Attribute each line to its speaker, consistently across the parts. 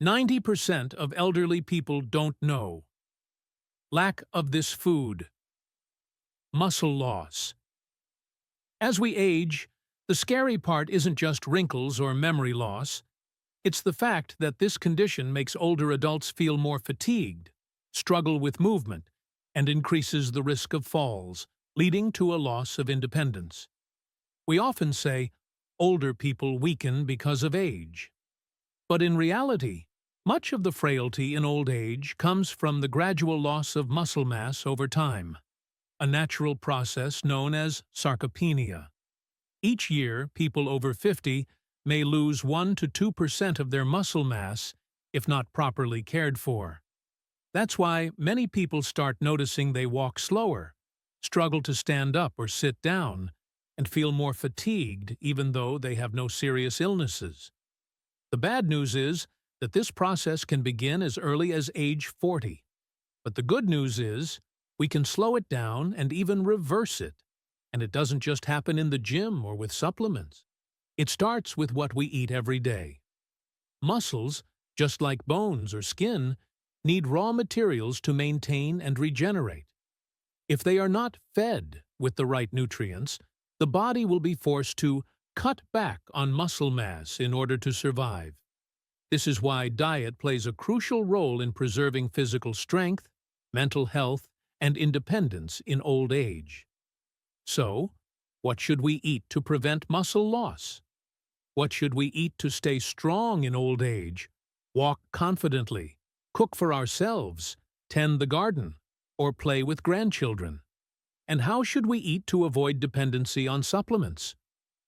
Speaker 1: 90% of elderly people don't know. Lack of this food. Muscle loss. As we age, the scary part isn't just wrinkles or memory loss. It's the fact that this condition makes older adults feel more fatigued, struggle with movement, and increases the risk of falls, leading to a loss of independence. We often say, older people weaken because of age. But in reality, much of the frailty in old age comes from the gradual loss of muscle mass over time, a natural process known as sarcopenia. Each year, people over 50 may lose 1 to 2% of their muscle mass if not properly cared for. That's why many people start noticing they walk slower, struggle to stand up or sit down, and feel more fatigued even though they have no serious illnesses. The bad news is that this process can begin as early as age 40. But the good news is we can slow it down and even reverse it. And it doesn't just happen in the gym or with supplements. It starts with what we eat every day. Muscles, just like bones or skin, need raw materials to maintain and regenerate. If they are not fed with the right nutrients, the body will be forced to cut back on muscle mass in order to survive. This is why diet plays a crucial role in preserving physical strength, mental health, and independence in old age. So, what should we eat to prevent muscle loss? What should we eat to stay strong in old age, walk confidently, cook for ourselves, tend the garden, or play with grandchildren? And how should we eat to avoid dependency on supplements?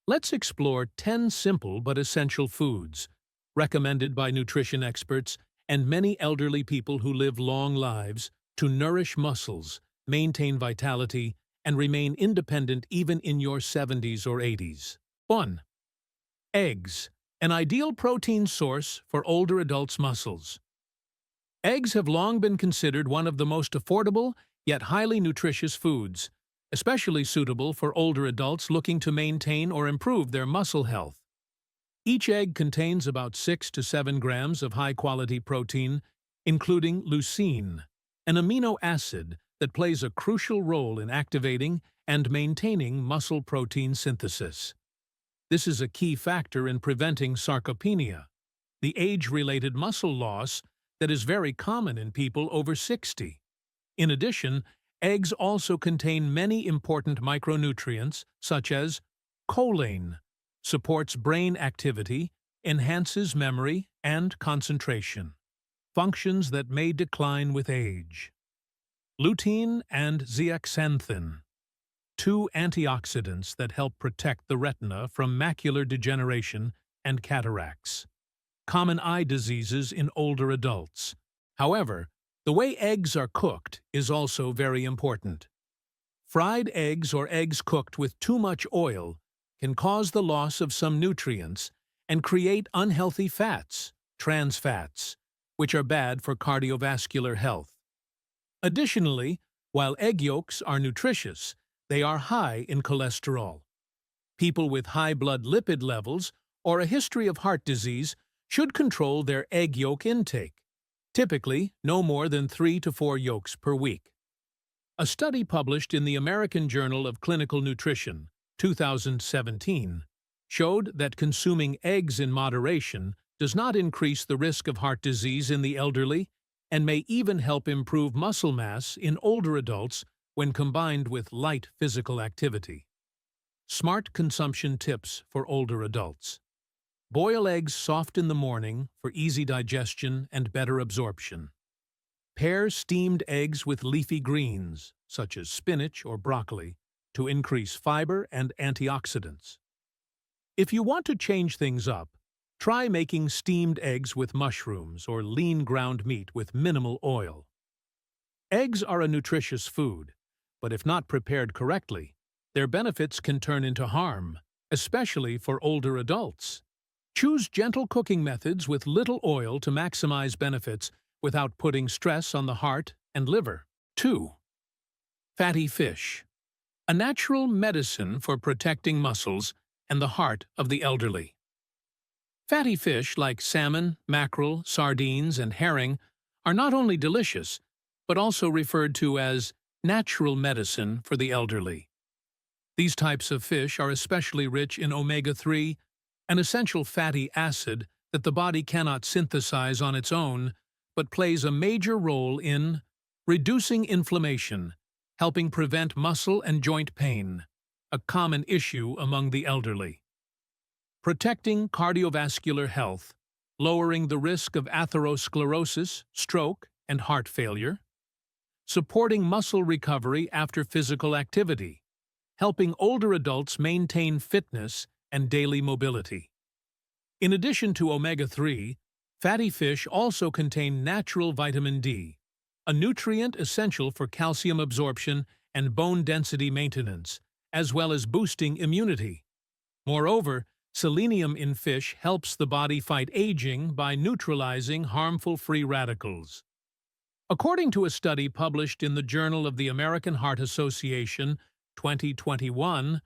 Speaker 1: Let's explore 10 simple but essential foods, recommended by nutrition experts and many elderly people who live long lives, to nourish muscles, maintain vitality, and remain independent even in your 70s or 80s. 1. Eggs, an ideal protein source for older adults' muscles. Eggs have long been considered one of the most affordable yet highly nutritious foods, especially suitable for older adults looking to maintain or improve their muscle health. Each egg contains about 6 to 7 grams of high-quality protein, including leucine, an amino acid that plays a crucial role in activating and maintaining muscle protein synthesis. This is a key factor in preventing sarcopenia, the age-related muscle loss that is very common in people over 60. In addition, eggs also contain many important micronutrients such as choline, supports brain activity, enhances memory and concentration, functions that may decline with age. Lutein and zeaxanthin, 2 antioxidants that help protect the retina from macular degeneration and cataracts, common eye diseases in older adults. However, the way eggs are cooked is also very important. Fried eggs or eggs cooked with too much oil can cause the loss of some nutrients and create unhealthy fats, trans fats, which are bad for cardiovascular health. Additionally, while egg yolks are nutritious, they are high in cholesterol. People with high blood lipid levels or a history of heart disease should control their egg yolk intake, typically no more than 3 to 4 yolks per week. A study published in the American Journal of Clinical Nutrition, 2017, showed that consuming eggs in moderation does not increase the risk of heart disease in the elderly and may even help improve muscle mass in older adults when combined with light physical activity. Smart consumption tips for older adults. Boil eggs soft in the morning for easy digestion and better absorption. Pair steamed eggs with leafy greens, such as spinach or broccoli, to increase fiber and antioxidants. If you want to change things up, try making steamed eggs with mushrooms or lean ground meat with minimal oil. Eggs are a nutritious food, but if not prepared correctly, their benefits can turn into harm, especially for older adults. Choose gentle cooking methods with little oil to maximize benefits without putting stress on the heart and liver. 2. Fatty fish, a natural medicine for protecting muscles and the heart of the elderly. Fatty fish like salmon, mackerel, sardines, and herring are not only delicious, but also referred to as natural medicine for the elderly. These types of fish are especially rich in omega-3, an essential fatty acid that the body cannot synthesize on its own, but plays a major role in reducing inflammation, helping prevent muscle and joint pain, a common issue among the elderly. Protecting cardiovascular health, lowering the risk of atherosclerosis, stroke, and heart failure. Supporting muscle recovery after physical activity, helping older adults maintain fitness and daily mobility. In addition to omega-3, fatty fish also contain natural vitamin D, a nutrient essential for calcium absorption and bone density maintenance, as well as boosting immunity. Moreover, selenium in fish helps the body fight aging by neutralizing harmful free radicals. According to a study published in the Journal of the American Heart Association, 2021,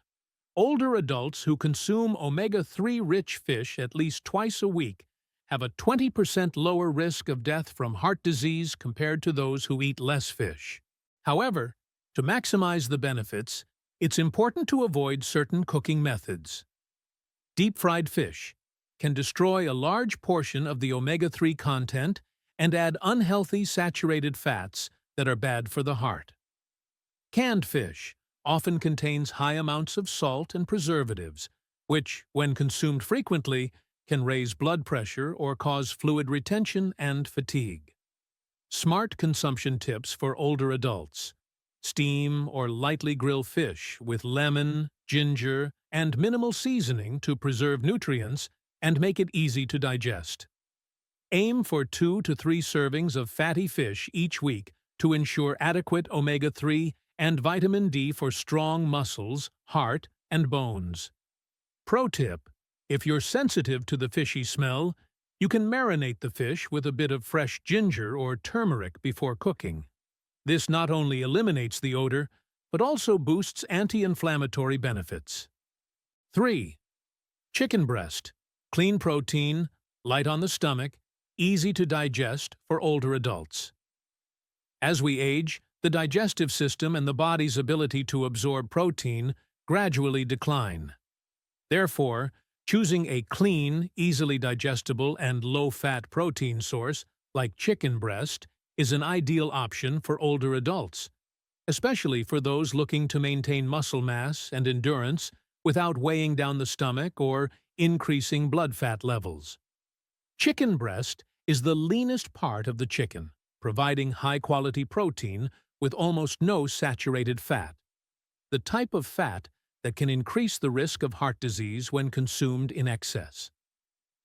Speaker 1: older adults who consume omega-3-rich fish at least twice a week have a 20% lower risk of death from heart disease compared to those who eat less fish. However, to maximize the benefits, it's important to avoid certain cooking methods. Deep-fried fish can destroy a large portion of the omega-3 content and add unhealthy saturated fats that are bad for the heart. Canned fish often contains high amounts of salt and preservatives, which, when consumed frequently, can raise blood pressure or cause fluid retention and fatigue. Smart consumption tips for older adults. Steam or lightly grill fish with lemon, ginger, and minimal seasoning to preserve nutrients and make it easy to digest. Aim for 2 to 3 servings of fatty fish each week to ensure adequate omega-3 and vitamin D for strong muscles, heart, and bones. Pro tip: if you're sensitive to the fishy smell, you can marinate the fish with a bit of fresh ginger or turmeric before cooking. This not only eliminates the odor, but also boosts anti-inflammatory benefits. 3. Chicken breast. Clean protein, light on the stomach, easy to digest for older adults. As we age, the digestive system and the body's ability to absorb protein gradually decline. Therefore, choosing a clean, easily digestible, and low-fat protein source, like chicken breast, is an ideal option for older adults, especially for those looking to maintain muscle mass and endurance without weighing down the stomach or increasing blood fat levels. Chicken breast is the leanest part of the chicken, providing high-quality protein with almost no saturated fat, the type of fat that can increase the risk of heart disease when consumed in excess.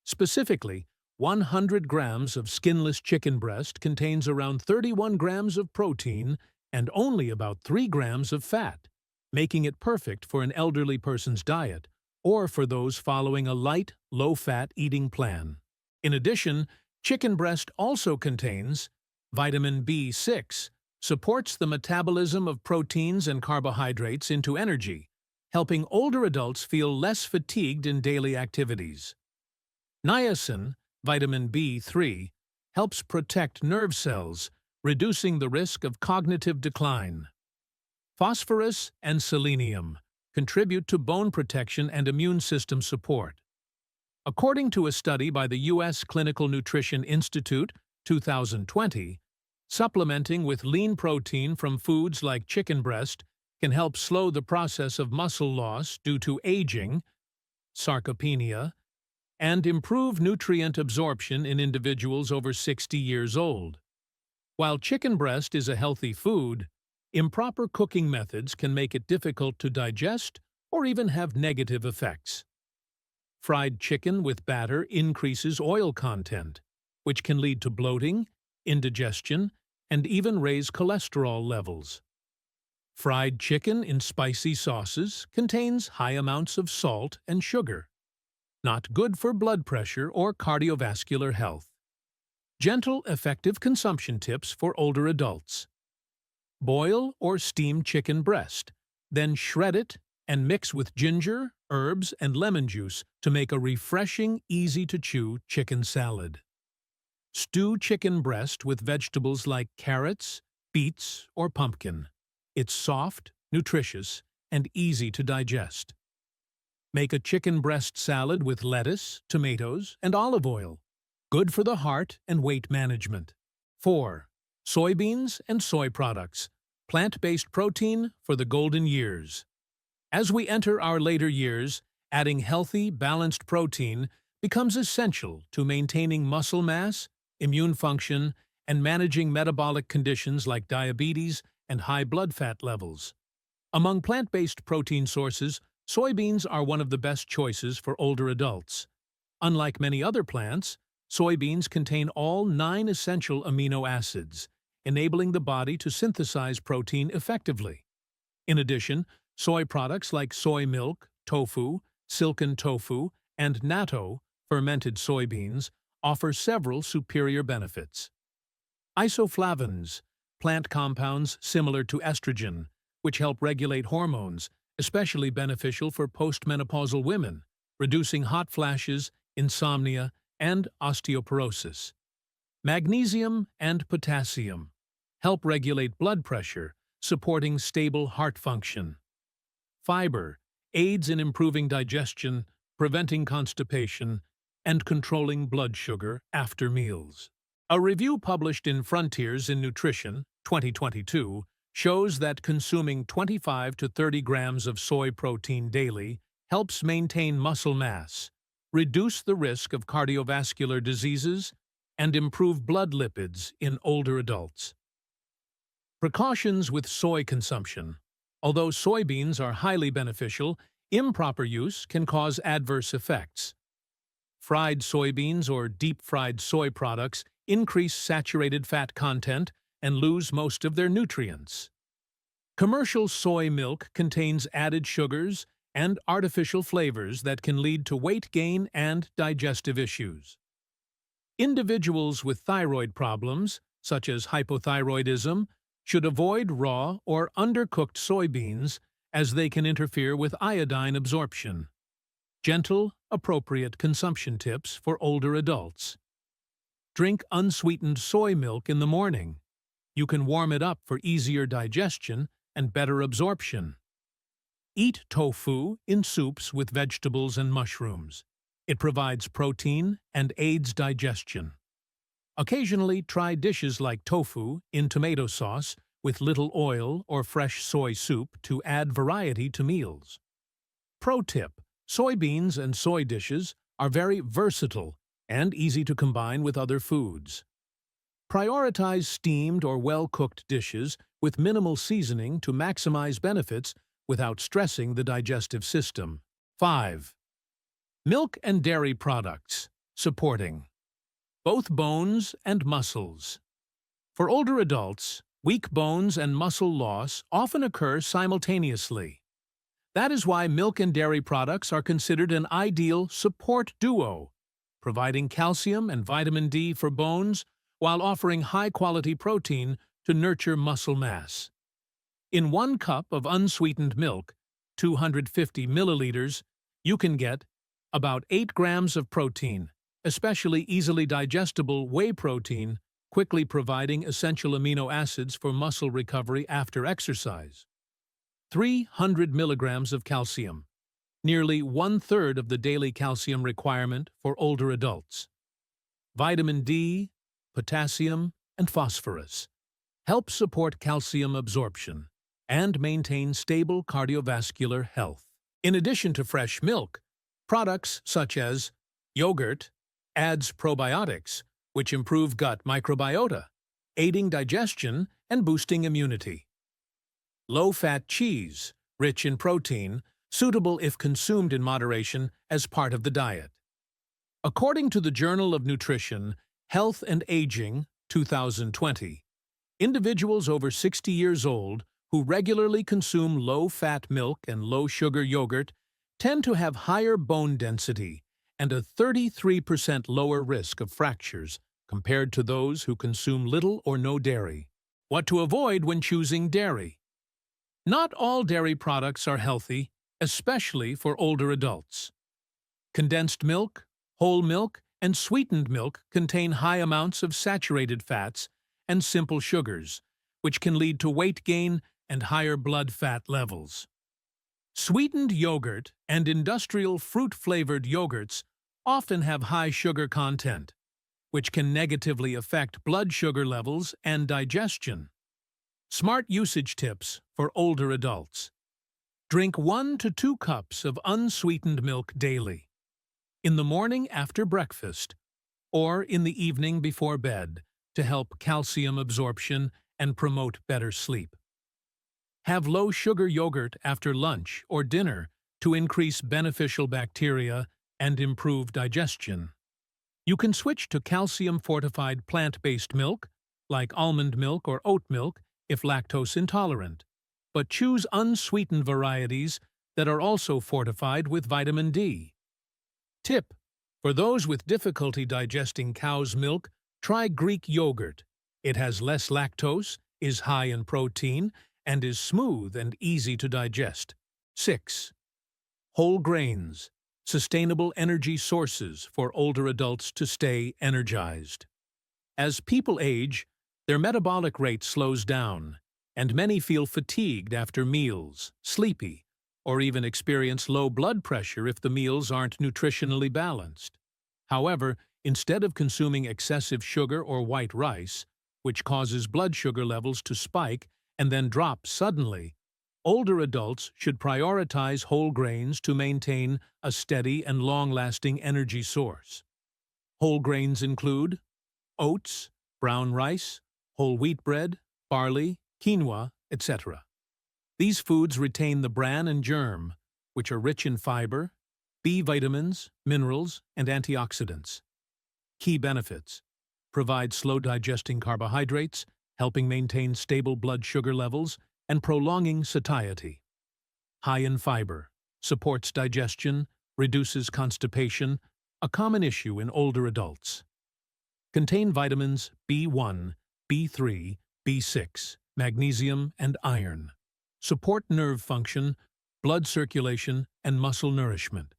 Speaker 1: Specifically, 100 grams of skinless chicken breast contains around 31 grams of protein and only about 3 grams of fat, making it perfect for an elderly person's diet or for those following a light, low-fat eating plan. In addition, chicken breast also contains vitamin B6, supports the metabolism of proteins and carbohydrates into energy, helping older adults feel less fatigued in daily activities. Niacin, vitamin B3, helps protect nerve cells, reducing the risk of cognitive decline. Phosphorus and selenium contribute to bone protection and immune system support. According to a study by the U.S. Clinical Nutrition Institute, 2020, supplementing with lean protein from foods like chicken breast can help slow the process of muscle loss due to aging, sarcopenia, and improve nutrient absorption in individuals over 60 years old. While chicken breast is a healthy food, improper cooking methods can make it difficult to digest or even have negative effects. Fried chicken with batter increases oil content, which can lead to bloating, indigestion, and even raise cholesterol levels. Fried chicken in spicy sauces contains high amounts of salt and sugar, not good for blood pressure or cardiovascular health. Gentle, effective consumption tips for older adults. Boil or steam chicken breast, then shred it and mix with ginger, herbs, and lemon juice to make a refreshing, easy-to-chew chicken salad. Stew chicken breast with vegetables like carrots, beets, or pumpkin. It's soft, nutritious, and easy to digest. Make a chicken breast salad with lettuce, tomatoes, and olive oil. Good for the heart and weight management. 4. Soybeans and soy products. Plant-based protein for the golden years. As we enter our later years, adding healthy, balanced protein becomes essential to maintaining muscle mass, immune function, and managing metabolic conditions like diabetes and high blood fat levels. Among plant-based protein sources, soybeans are one of the best choices for older adults. Unlike many other plants, soybeans contain all 9 essential amino acids, enabling the body to synthesize protein effectively. In addition, soy products like soy milk, tofu, silken tofu, and natto, fermented soybeans, offer several superior benefits. Isoflavones, plant compounds similar to estrogen, which help regulate hormones, especially beneficial for postmenopausal women, reducing hot flashes, insomnia, and osteoporosis. Magnesium and potassium help regulate blood pressure, supporting stable heart function. Fiber aids in improving digestion, preventing constipation, and controlling blood sugar after meals. A review published in Frontiers in Nutrition, 2022, shows that consuming 25 to 30 grams of soy protein daily helps maintain muscle mass, reduce the risk of cardiovascular diseases, and improve blood lipids in older adults. Precautions with soy consumption. Although soybeans are highly beneficial, improper use can cause adverse effects. Fried soybeans or deep-fried soy products increase saturated fat content and lose most of their nutrients. Commercial soy milk contains added sugars and artificial flavors that can lead to weight gain and digestive issues. Individuals with thyroid problems, such as hypothyroidism, should avoid raw or undercooked soybeans as they can interfere with iodine absorption. Gentle, appropriate consumption tips for older adults. Drink unsweetened soy milk in the morning. You can warm it up for easier digestion and better absorption. Eat tofu in soups with vegetables and mushrooms. It provides protein and aids digestion. Occasionally try dishes like tofu in tomato sauce with little oil or fresh soy soup to add variety to meals. Pro tip: soybeans and soy dishes are very versatile and easy to combine with other foods. Prioritize steamed or well-cooked dishes with minimal seasoning to maximize benefits without stressing the digestive system. 5. Milk and dairy products, supporting both bones and muscles. For older adults, weak bones and muscle loss often occur simultaneously. That is why milk and dairy products are considered an ideal support duo, providing calcium and vitamin D for bones while offering high-quality protein to nurture muscle mass. In 1 cup of unsweetened milk, 250 milliliters, you can get about 8 grams of protein, especially easily digestible whey protein, quickly providing essential amino acids for muscle recovery after exercise. 300 milligrams of calcium, nearly 1/3 of the daily calcium requirement for older adults. Vitamin D, potassium, and phosphorus help support calcium absorption and maintain stable cardiovascular health. In addition to fresh milk, products such as yogurt adds probiotics, which improve gut microbiota, aiding digestion and boosting immunity. Low-fat cheese, rich in protein, suitable if consumed in moderation as part of the diet. According to the Journal of Nutrition, Health and Aging, 2020, individuals over 60 years old who regularly consume low-fat milk and low-sugar yogurt tend to have higher bone density and a 33% lower risk of fractures compared to those who consume little or no dairy. What to avoid when choosing dairy? Not all dairy products are healthy, especially for older adults. Condensed milk, whole milk, and sweetened milk contain high amounts of saturated fats and simple sugars, which can lead to weight gain and higher blood fat levels. Sweetened yogurt and industrial fruit-flavored yogurts often have high sugar content, which can negatively affect blood sugar levels and digestion. Smart usage tips for older adults. Drink 1 to 2 cups of unsweetened milk daily, in the morning after breakfast, or in the evening before bed, to help calcium absorption and promote better sleep. Have low-sugar yogurt after lunch or dinner to increase beneficial bacteria and improve digestion. You can switch to calcium-fortified plant-based milk, like almond milk or oat milk, if lactose intolerant, but choose unsweetened varieties that are also fortified with vitamin D. Tip: for those with difficulty digesting cow's milk, try Greek yogurt. It has less lactose, is high in protein, and is smooth and easy to digest. 6. Whole grains, sustainable energy sources for older adults to stay energized. As people age, their metabolic rate slows down, and many feel fatigued after meals, sleepy, or even experience low blood pressure if the meals aren't nutritionally balanced. However, instead of consuming excessive sugar or white rice, which causes blood sugar levels to spike and then drop suddenly, older adults should prioritize whole grains to maintain a steady and long-lasting energy source. Whole grains include oats, brown rice, whole wheat bread, barley, quinoa, etc. These foods retain the bran and germ, which are rich in fiber, B vitamins, minerals, and antioxidants. Key benefits: provide slow-digesting carbohydrates, helping maintain stable blood sugar levels and prolonging satiety. High in fiber, supports digestion, reduces constipation, a common issue in older adults. Contain vitamins B1, B3, B6, magnesium, and iron. Support nerve function, blood circulation, and muscle nourishment.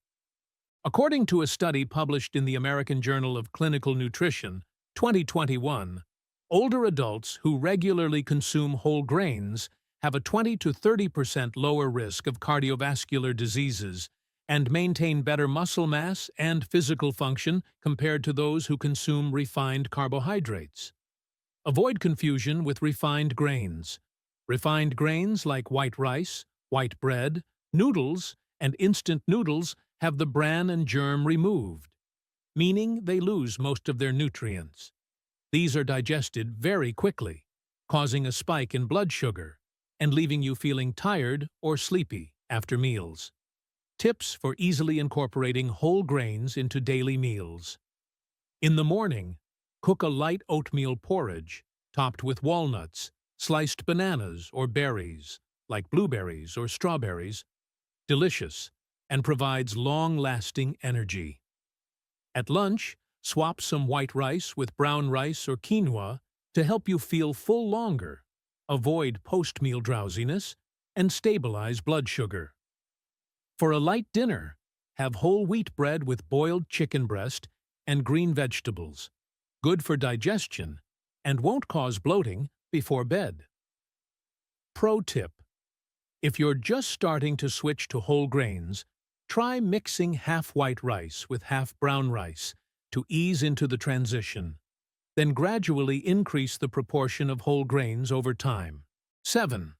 Speaker 1: According to a study published in the American Journal of Clinical Nutrition, 2021, older adults who regularly consume whole grains have a 20 to 30% lower risk of cardiovascular diseases and maintain better muscle mass and physical function compared to those who consume refined carbohydrates. Avoid confusion with refined grains. Refined grains like white rice, white bread, noodles, and instant noodles have the bran and germ removed, meaning they lose most of their nutrients. These are digested very quickly, causing a spike in blood sugar and leaving you feeling tired or sleepy after meals. Tips for easily incorporating whole grains into daily meals. In the morning, cook a light oatmeal porridge topped with walnuts, sliced bananas or berries, like blueberries or strawberries. Delicious and provides long-lasting energy. At lunch, swap some white rice with brown rice or quinoa to help you feel full longer, avoid post-meal drowsiness, and stabilize blood sugar. For a light dinner, have whole wheat bread with boiled chicken breast and green vegetables, good for digestion and won't cause bloating before bed. Pro tip: if you're just starting to switch to whole grains, try mixing half white rice with half brown rice to ease into the transition. Then gradually increase the proportion of whole grains over time. 7.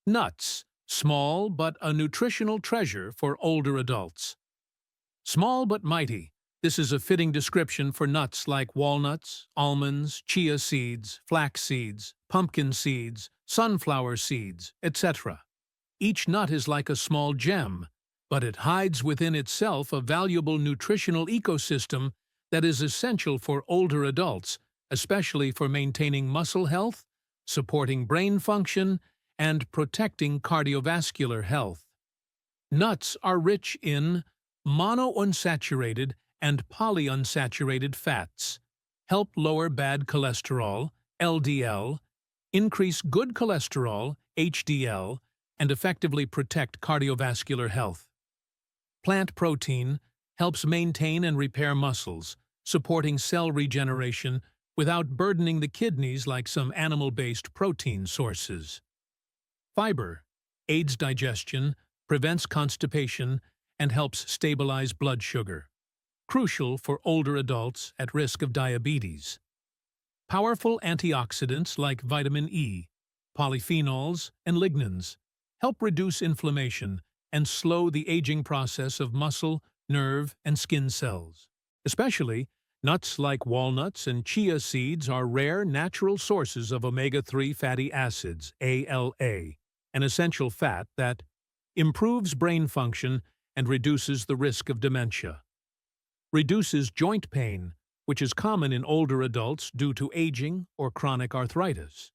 Speaker 1: Nuts, small but a nutritional treasure for older adults. Small but mighty, this is a fitting description for nuts like walnuts, almonds, chia seeds, flax seeds, pumpkin seeds, sunflower seeds, etc. Each nut is like a small gem, but it hides within itself a valuable nutritional ecosystem that is essential for older adults, especially for maintaining muscle health, supporting brain function, and protecting cardiovascular health. Nuts are rich in monounsaturated and polyunsaturated fats, help lower bad cholesterol, LDL, increase good cholesterol, HDL, and effectively protect cardiovascular health. Plant protein helps maintain and repair muscles, supporting cell regeneration without burdening the kidneys like some animal-based protein sources. Fiber aids digestion, prevents constipation, and helps stabilize blood sugar, crucial for older adults at risk of diabetes. Powerful antioxidants like vitamin E, polyphenols, and lignans help reduce inflammation and slow the aging process of muscle, nerve, and skin cells. Especially, nuts like walnuts and chia seeds are rare natural sources of omega-3 fatty acids, ALA, an essential fat that improves brain function and reduces the risk of dementia. Reduces joint pain, which is common in older adults due to aging or chronic arthritis.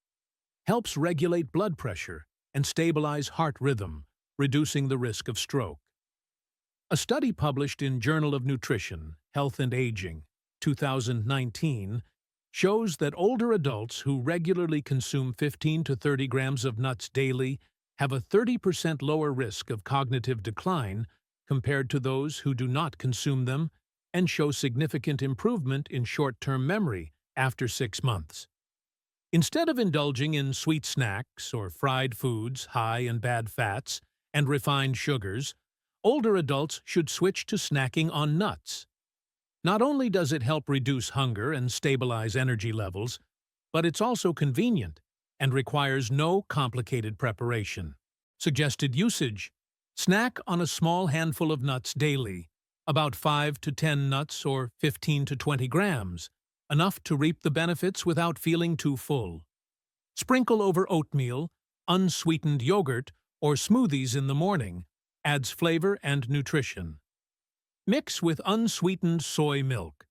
Speaker 1: Helps regulate blood pressure and stabilize heart rhythm, reducing the risk of stroke. A study published in Journal of Nutrition, Health and Aging, 2019, shows that older adults who regularly consume 15 to 30 grams of nuts daily have a 30% lower risk of cognitive decline compared to those who do not consume them and show significant improvement in short-term memory after 6 months. Instead of indulging in sweet snacks or fried foods high in bad fats and refined sugars, older adults should switch to snacking on nuts. Not only does it help reduce hunger and stabilize energy levels, but it's also convenient and requires no complicated preparation. Suggested usage: snack on a small handful of nuts daily, about 5 to 10 nuts or 15 to 20 grams, enough to reap the benefits without feeling too full. Sprinkle over oatmeal, unsweetened yogurt, or smoothies in the morning, adds flavor and nutrition. Mix with unsweetened soy milk.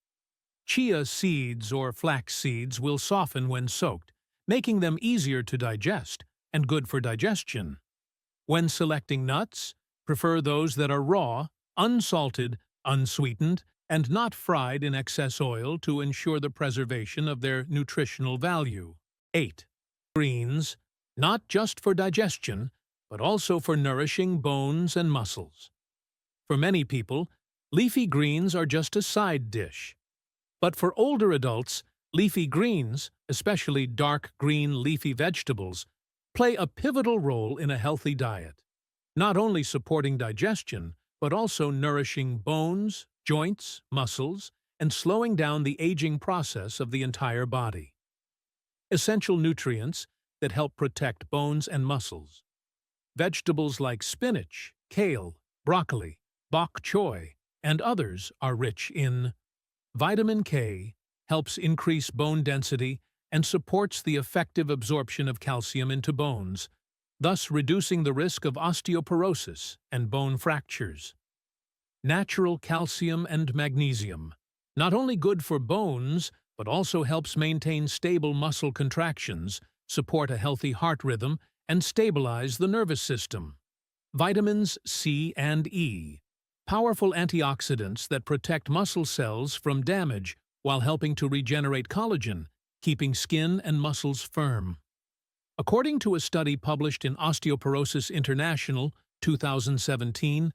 Speaker 1: Chia seeds or flax seeds will soften when soaked, making them easier to digest and good for digestion. When selecting nuts, prefer those that are raw, unsalted, unsweetened, and not fried in excess oil to ensure the preservation of their nutritional value. 8. Greens, not just for digestion, but also for nourishing bones and muscles. For many people, leafy greens are just a side dish. But for older adults, leafy greens, especially dark green leafy vegetables, play a pivotal role in a healthy diet, not only supporting digestion, but also nourishing bones, joints, muscles, and slowing down the aging process of the entire body. Essential nutrients that help protect bones and muscles. Vegetables like spinach, kale, broccoli, bok choy, and others are rich in vitamin K, helps increase bone density and supports the effective absorption of calcium into bones, thus reducing the risk of osteoporosis and bone fractures. Natural calcium and magnesium, not only good for bones, but also helps maintain stable muscle contractions, support a healthy heart rhythm, and stabilize the nervous system. Vitamins C and E, powerful antioxidants that protect muscle cells from damage while helping to regenerate collagen, keeping skin and muscles firm. According to a study published in Osteoporosis International, 2017,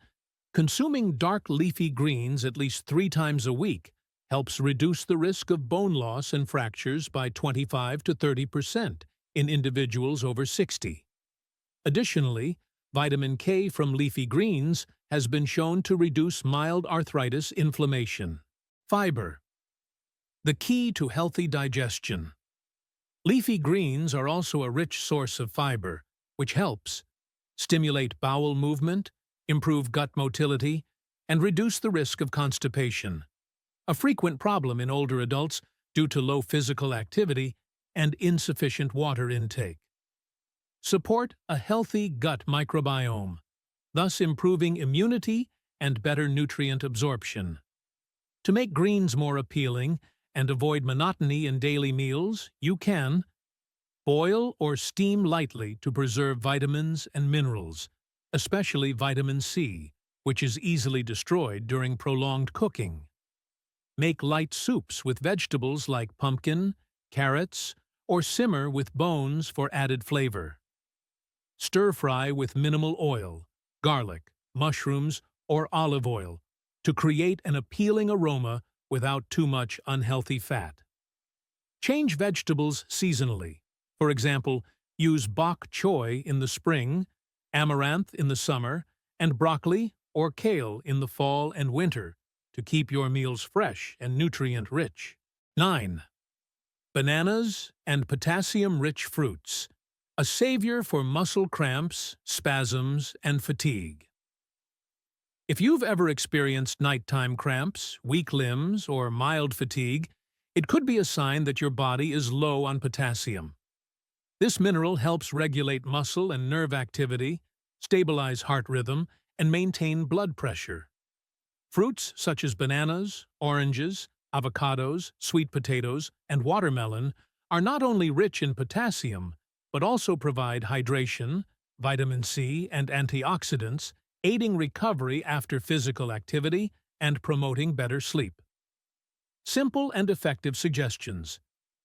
Speaker 1: consuming dark leafy greens at least 3 times a week helps reduce the risk of bone loss and fractures by 25 to 30% in individuals over 60. Additionally, vitamin K from leafy greens has been shown to reduce mild arthritis inflammation. Fiber, the key to healthy digestion. Leafy greens are also a rich source of fiber, which helps stimulate bowel movement, improve gut motility, and reduce the risk of constipation, a frequent problem in older adults due to low physical activity and insufficient water intake. Support a healthy gut microbiome, thus improving immunity and better nutrient absorption. To make greens more appealing and avoid monotony in daily meals, you can boil or steam lightly to preserve vitamins and minerals, especially vitamin C, which is easily destroyed during prolonged cooking. Make light soups with vegetables like pumpkin, carrots, or simmer with bones for added flavor. Stir-fry with minimal oil, garlic, mushrooms, or olive oil to create an appealing aroma without too much unhealthy fat. Change vegetables seasonally. For example, use bok choy in the spring, amaranth in the summer, and broccoli or kale in the fall and winter to keep your meals fresh and nutrient-rich. 9. Bananas and potassium-rich fruits, a savior for muscle cramps, spasms, and fatigue. If you've ever experienced nighttime cramps, weak limbs, or mild fatigue, it could be a sign that your body is low on potassium. This mineral helps regulate muscle and nerve activity, stabilize heart rhythm, and maintain blood pressure. Fruits such as bananas, oranges, avocados, sweet potatoes, and watermelon are not only rich in potassium, but also provide hydration, vitamin C, and antioxidants, aiding recovery after physical activity and promoting better sleep. Simple and effective suggestions.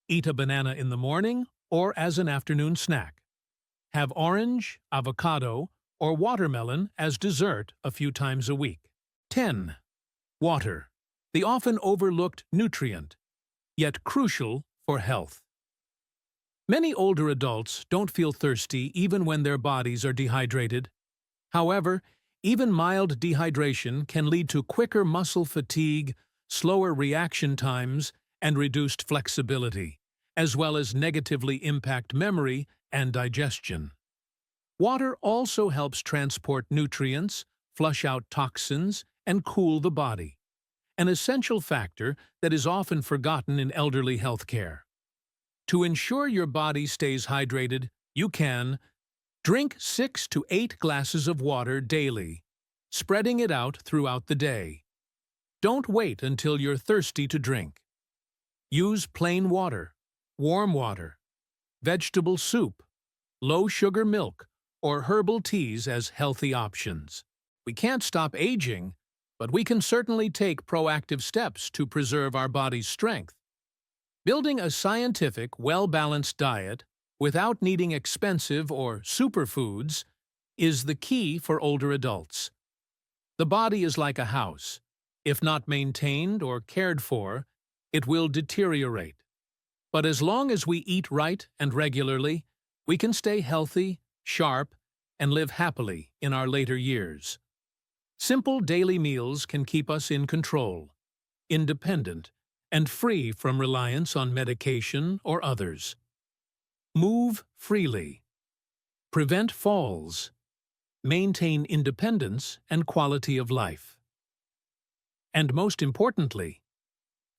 Speaker 1: Eat a banana in the morning or as an afternoon snack. Have orange, avocado, or watermelon as dessert a few times a week. 10. Water, the often overlooked nutrient, yet crucial for health. Many older adults don't feel thirsty even when their bodies are dehydrated. However, even mild dehydration can lead to quicker muscle fatigue, slower reaction times, and reduced flexibility, as well as negatively impact memory and digestion. Water also helps transport nutrients, flush out toxins, and cool the body, an essential factor that is often forgotten in elderly healthcare. To ensure your body stays hydrated, you can drink 6 to 8 glasses of water daily, spreading it out throughout the day. Don't wait until you're thirsty to drink. Use plain water, warm water, vegetable soup, low-sugar milk, or herbal teas as healthy options. We can't stop aging, but we can certainly take proactive steps to preserve our body's strength. Building a scientific, well-balanced diet without needing expensive or superfoods is the key for older adults. The body is like a house. If not maintained or cared for, it will deteriorate. But as long as we eat right and regularly, we can stay healthy, sharp, and live happily in our later years. Simple daily meals can keep us in control, independent, and free from reliance on medication or others. Move freely. Prevent falls. Maintain independence and quality of life. And most importantly,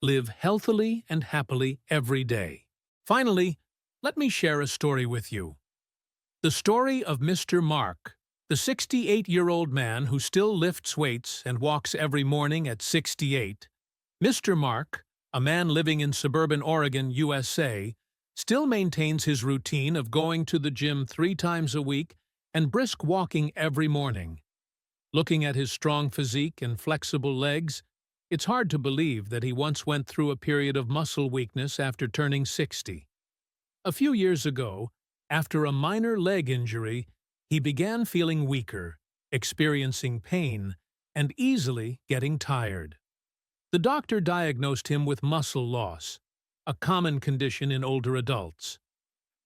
Speaker 1: live healthily and happily every day. Finally, let me share a story with you. The story of Mr. Mark, the 68-year-old man who still lifts weights and walks every morning at 68. Mr. Mark, a man living in suburban Oregon, USA, still maintains his routine of going to the gym 3 times a week and brisk walking every morning. Looking at his strong physique and flexible legs, it's hard to believe that he once went through a period of muscle weakness after turning 60. A few years ago, after a minor leg injury, he began feeling weaker, experiencing pain, and easily getting tired. The doctor diagnosed him with muscle loss, a common condition in older adults.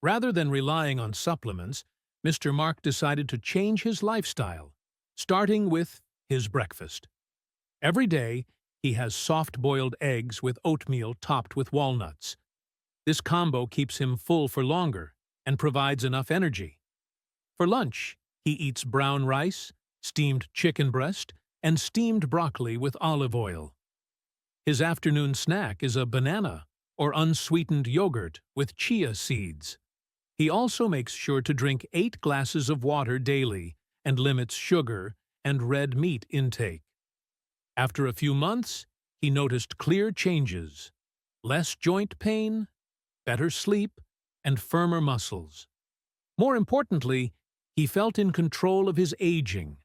Speaker 1: Rather than relying on supplements, Mr. Mark decided to change his lifestyle, starting with his breakfast. Every day, he has soft-boiled eggs with oatmeal topped with walnuts. This combo keeps him full for longer and provides enough energy. For lunch, he eats brown rice, steamed chicken breast, and steamed broccoli with olive oil. His afternoon snack is a banana or unsweetened yogurt with chia seeds. He also makes sure to drink 8 glasses of water daily and limits sugar and red meat intake. After a few months, he noticed clear changes: less joint pain, better sleep, and firmer muscles. More importantly, he felt in control of his aging,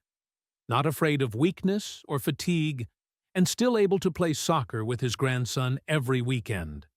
Speaker 1: not afraid of weakness or fatigue, and still able to play soccer with his grandson every weekend.